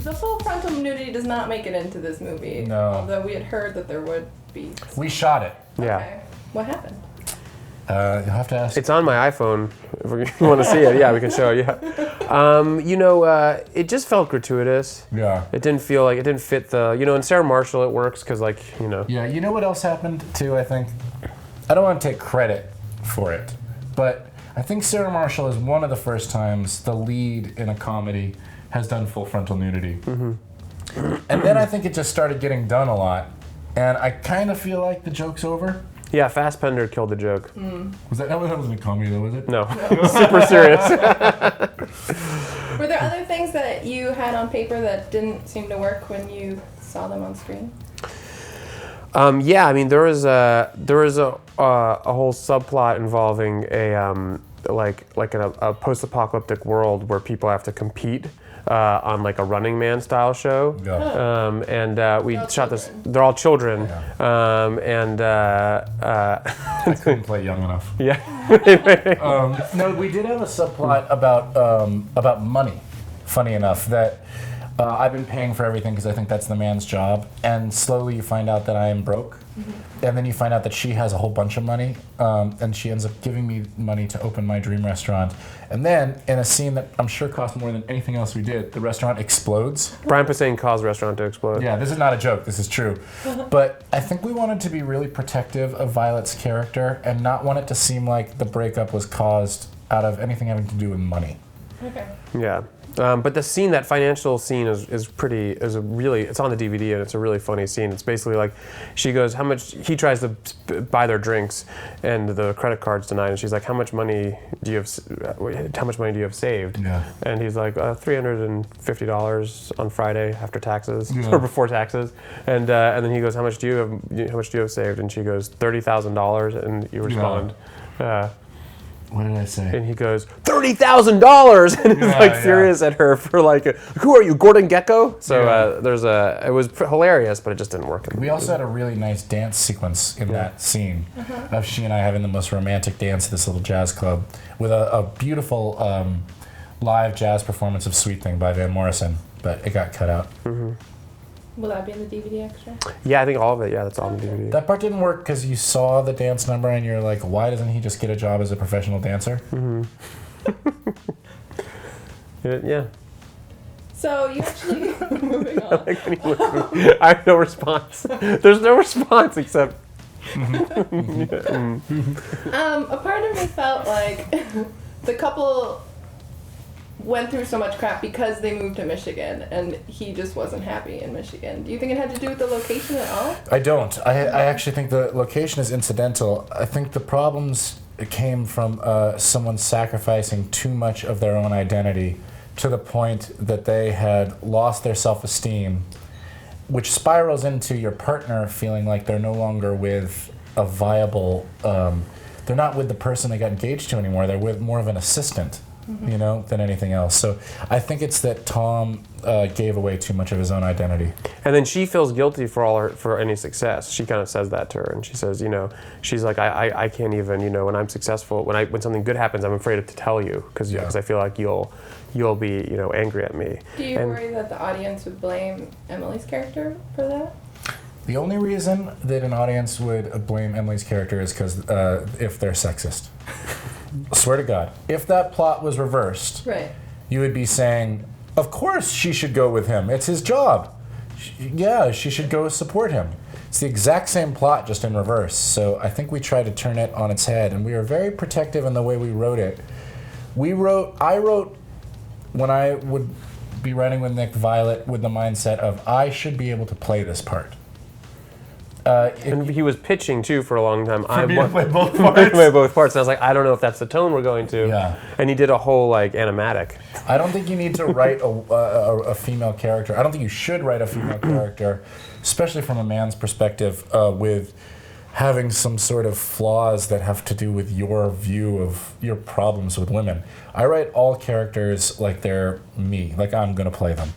The full frontal nudity does not make it into this movie. No. Although we had heard that there would be. We shot it. Yeah. Okay. What happened? You'll have to ask. It's on my iPhone. If you want to see it, yeah, we can show you. It just felt gratuitous. Yeah. It didn't feel like it didn't fit the. In Sarah Marshall it works because Yeah. You know what else happened too? I think I don't want to take credit for it, but I think Sarah Marshall is one of the first times the lead in a comedy has done full frontal nudity. Mm-hmm. And then I think it just started getting done a lot, and I kind of feel like the joke's over. Yeah, Fassbender killed the joke. Was that wasn't a comedy though, was it? No, super serious. Were there other things that you had on paper that didn't seem to work when you saw them on screen? Yeah, I mean there was a whole subplot involving a post-apocalyptic world where people have to compete on like a Running Man style show. Yeah. We shot this. They're all children. Yeah. I couldn't play young enough. Yeah. No, we did have a subplot about money. Funny enough, that I've been paying for everything because I think that's the man's job, and slowly you find out that I am broke, and then you find out that she has a whole bunch of money, and she ends up giving me money to open my dream restaurant, and then in a scene that I'm sure cost more than anything else we did, the restaurant explodes. Brian Posehn caused the restaurant to explode. Yeah, this is not a joke, this is true. But I think we wanted to be really protective of Violet's character and not want it to seem like the breakup was caused out of anything having to do with money. Okay. Yeah. But the scene, that financial scene it's on the DVD and it's a really funny scene. It's basically like, she goes, how much, he tries to buy their drinks and the credit card's denied, and she's like, how much money do you have saved? Yeah. And he's like, $350 on Friday after taxes, or before taxes. And then he goes, how much do you have saved? And she goes, $30,000, and you respond, what did I say? and he goes, $30,000, and he's serious at her for like, who are you, Gordon Gekko? So it was hilarious, but it just didn't work. We also had a really nice dance sequence in that scene of she and I having the most romantic dance at this little jazz club with a beautiful live jazz performance of Sweet Thing by Van Morrison, but it got cut out. Mm-hmm. Will that be in the DVD extra? Yeah, I think all of it. Yeah, that's all on the DVD. That part didn't work because you saw the dance number and you're like, why doesn't he just get a job as a professional dancer? Mm-hmm. Yeah. So you actually, moving on. I have no response. There's no response except. A part of me felt like the couple went through so much crap because they moved to Michigan, and he just wasn't happy in Michigan. Do you think it had to do with the location at all? I don't. I actually think the location is incidental. I think the problems came from someone sacrificing too much of their own identity to the point that they had lost their self-esteem, which spirals into your partner feeling like they're no longer with a viable, they're not with the person they got engaged to anymore, they're with more of an assistant. Than anything else. So I think it's that Tom gave away too much of his own identity. And then she feels guilty for any success. She kind of says that to her, and she says, she's like, I can't even, when I'm successful, when something good happens, I'm afraid to tell you because I feel like you'll be angry at me. Do you worry that the audience would blame Emily's character for that? The only reason that an audience would blame Emily's character is because if they're sexist. Swear to God, if that plot was reversed, you would be saying, of course she should go with him. It's his job. She should go support him. It's the exact same plot, just in reverse. So I think we tried to turn it on its head, and we were very protective in the way we wrote it. I wrote, when I would be writing with Nick, Violet with the mindset of, I should be able to play this part. And he was pitching too for a long time. For me to play both parts. And I was like, I don't know if that's the tone we're going to. Yeah. And he did a whole animatic. I don't think you need to write a female character. I don't think you should write a female character, especially from a man's perspective, with having some sort of flaws that have to do with your view of your problems with women. I write all characters like they're me, like I'm going to play them.